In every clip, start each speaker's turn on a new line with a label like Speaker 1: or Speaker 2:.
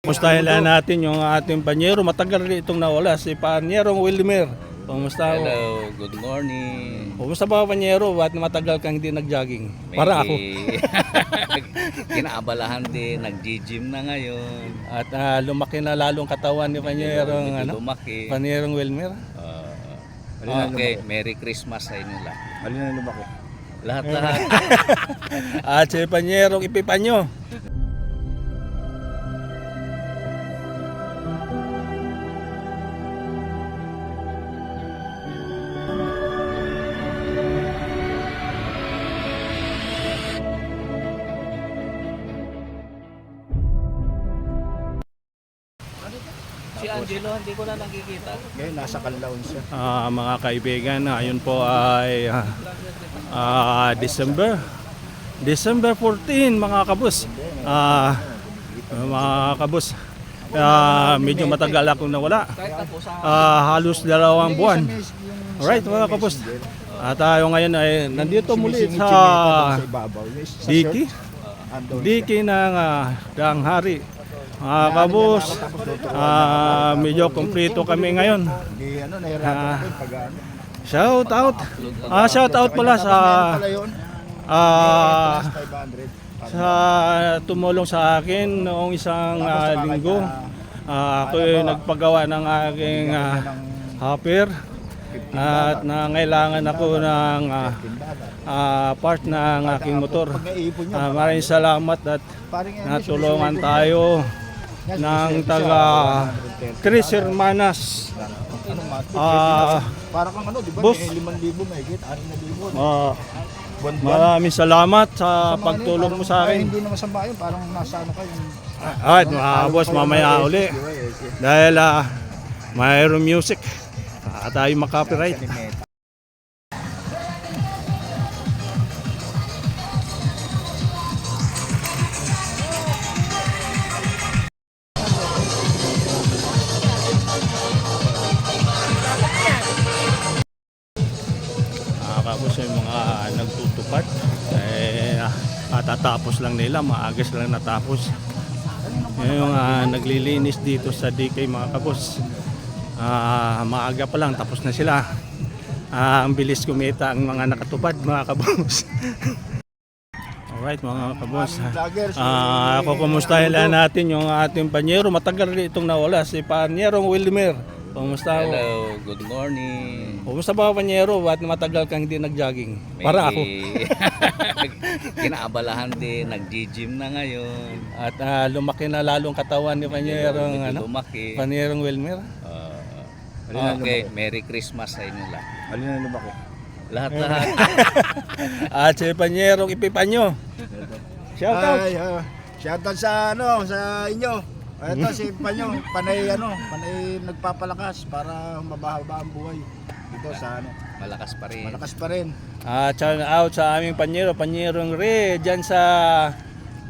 Speaker 1: Kumustahin lang natin yung ating panyero. Matagal rin itong nawala, si Panyerong Wilmer. Kumusta ho?
Speaker 2: Hello, good morning.
Speaker 1: Kumusta ba Panyero? Ba't matagal kang hindi nag-jogging? Para ako.
Speaker 2: Kinaabalahan din, nag-gym na ngayon.
Speaker 1: At lumaki na lalong katawan ni Panyerong,
Speaker 2: Medyo lumaki.
Speaker 1: Panyerong Wilmer.
Speaker 2: Okay, Merry Christmas sa inyo lahat.
Speaker 3: Alin na lumaki?
Speaker 2: Lahat-lahat.
Speaker 1: At si Panyerong Epipanyo.
Speaker 2: Si Angelo, hindi ko na nakikita.
Speaker 3: Ngayon, nasa Canlaon siya.
Speaker 1: Mga kaibigan, ayun po ay December 14 mga kabus. Mga kabus, medyo matagal akong nawala. Halos 2 buwan. Alright mga kabus. At tayo ngayon ay nandito muli sa Diki ng Danghari. Mga kabus, medyo kumplito kami ngayon.
Speaker 3: Hindi, nahirapan ako pag ano.
Speaker 1: Shout out pala sa
Speaker 3: 500.
Speaker 1: sa tumulong sa akin noong isang linggo. Ako ay nagpagawa ng aking hopper at nangailangan ako ng part ng aking motor. Maraming salamat at natulungan tayo ng taga Tres Hermanas.
Speaker 3: Para kang ano, di ba?
Speaker 1: Boss.
Speaker 3: 5,000 mahigit, 6,000. Buwan-buwan.
Speaker 1: Maraming salamat sa pagtulong mo sa akin.
Speaker 3: Hindi naman masama yun, parang nasa ano kayo.
Speaker 1: Alright mga boss, mamaya uli. Dahil mayroong music. Tayo makapiright. Kapos yung mga nagtutupad tatapos lang nila, maagas lang natapos yung naglilinis dito sa DK mga kapos. Maaga pa lang tapos na sila. Ang bilis kumita ang mga nakatupad mga kabos. Alright mga kabos, ako kumustahin lang natin yung ating panyero. Matagal rin itong nawala, si Panyerong Wilmer. Kumusta ho?
Speaker 2: Hello, good morning.
Speaker 1: Kumusta ba Panyero? Ba't matagal kang hindi nag-jogging? Para ako.
Speaker 2: Kinaabalahan din, nag-gym na ngayon.
Speaker 1: At lumaki na lalong katawan ni Panyerong
Speaker 2: Medyo lumaki.
Speaker 1: Panyerong Wilmer.
Speaker 2: Okay, Merry Christmas sa inyo lahat.
Speaker 3: Alin na lumaki?
Speaker 2: Lahat-lahat.
Speaker 1: At si Panyerong Epipanyo. Shout out.
Speaker 3: Shoutout sa ano, sa inyo. Ito si Panyo, panay nagpapalakas para mabahaba ang buhay dito sa ano.
Speaker 2: Malakas pa rin.
Speaker 3: Malakas pa rin.
Speaker 1: Shout out sa aming Panyero, Panyerong Re, dyan sa...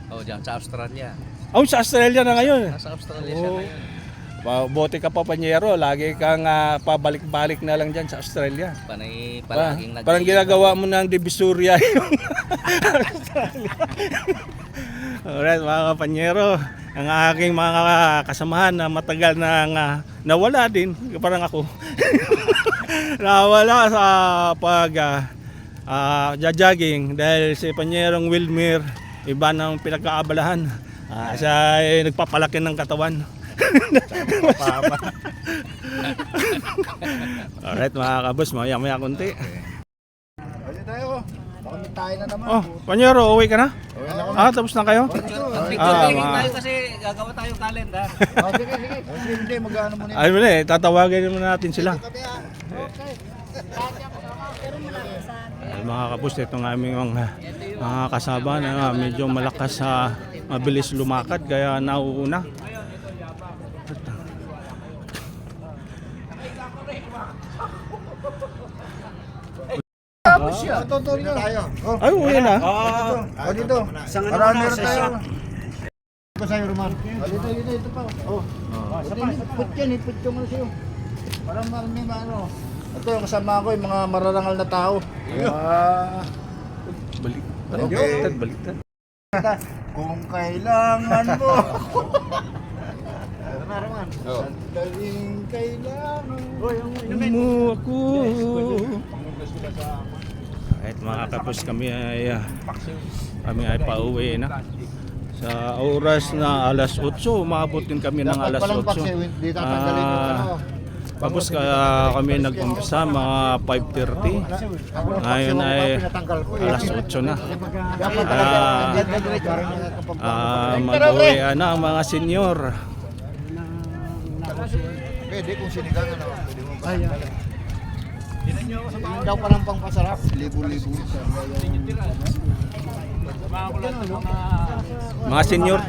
Speaker 2: Diyan sa Australia.
Speaker 1: Sa Australia na ngayon.
Speaker 2: Nasa Australia siya ngayon.
Speaker 1: Bote ka pa Panyero, lagi kang pabalik-balik na lang dyan sa Australia.
Speaker 2: Panay palaging
Speaker 1: Parang ginagawa mo ng Divisoria yung Australia. Alright mga Panyero, ang aking mga kasamahan na matagal na nawala din, parang ako. Nawala sa jogging dahil si Panyerong Wilmer, iba ng pinagkaabalahan. Siya ay nagpapalaki ng katawan. Alright mga kabos, maya konti.
Speaker 3: Ayun tayo. Baka may tayo na naman.
Speaker 1: Panyero, uwi ka na? Tapos na kayo?
Speaker 2: tayo kasi gagawa tayong calendar.
Speaker 3: Sige. Hindi, mag-ano muna.
Speaker 1: Ay muna tatawagin muna natin sila. Mga kabos, itong aming mga kasama na medyo malakas sa mabilis lumakad kaya nauuna.
Speaker 3: Totoo na tayo.
Speaker 1: Ay, uwi na.
Speaker 3: Dito. Marami rin tayo. Ito sa'yo, Roman. Dito pa. Put yan, iput yung ano sa'yo. Parang marami ano. Ito yung kasama ko, yung mga mararangal na tao.
Speaker 1: Baliktad.
Speaker 3: Kung kailangan mo.
Speaker 2: Oh.
Speaker 3: Sandaling kailangan.
Speaker 1: mo ako. Kahit mga kapos kami ay pauwi na. Sa oras na alas 8, umabot din kami ng alas 8.
Speaker 3: Hindi tatanggalin yung ano.
Speaker 1: Tapos kami nag-umpisa mga 5:30. Ngayon ay alas 8 na. Mag-uwi na ang mga senyor.
Speaker 3: Pwede kung sinigang ano. Pwede mo patanggalin. Yun daw palang pangpasarap. Libo-libo.
Speaker 1: Mga senyor.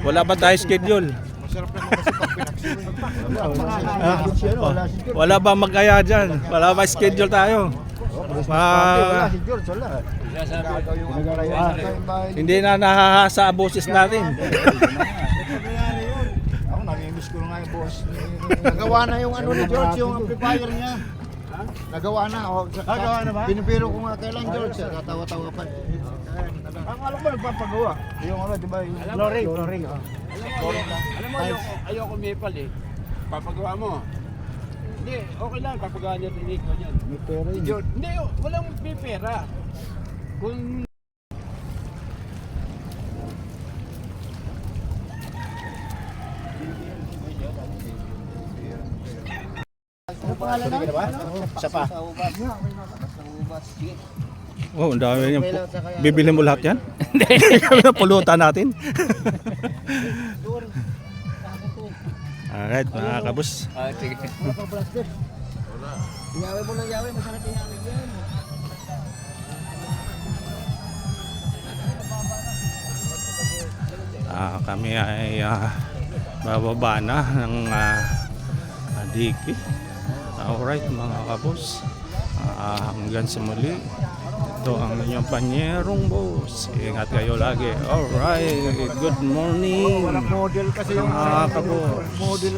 Speaker 1: Wala ba tayo schedule?
Speaker 3: Masarap naman kasi pag pinaksin.
Speaker 1: Wala ba mag-aya dyan? Wala ba schedule tayo?
Speaker 3: Wala si George, wala.
Speaker 1: Hindi na nahahasa ang boses natin.
Speaker 3: Ako namimiss ko na nga yung boss. Nagawa na yung ano ni George, yung amplifier niya. Nagawa na. Nagawa na ba? Pinipiro ko nga kailan George. Natawa-tawa pa. Ang alam mo nagpapagawa. Yung ano, di ba? Flooring.
Speaker 4: Alam mo, ayoko maple eh. Papagawa mo. Hindi, okay lang. Papagawa niya ni Nico niyan.
Speaker 3: May pera yun.
Speaker 4: Hindi, walang may pera. Kung
Speaker 3: Ano pangalan na? Isa pa.
Speaker 1: Oh, ang dami niyan. Bibili mo lahat yan? Hindi. Pulutan natin. Alright, mga kabus.
Speaker 2: Sige.
Speaker 3: Iyawi mo lang, yawi. Masarap iyawi yan.
Speaker 1: Kami ay bababa na ng Diki. Alright mga kabus. Hanggang sa muli. Ito ang inyong panyerong boss. Ingat kayo lagi. Alright. Good morning.
Speaker 3: Model kasi yung
Speaker 1: Mga kabus.
Speaker 3: model.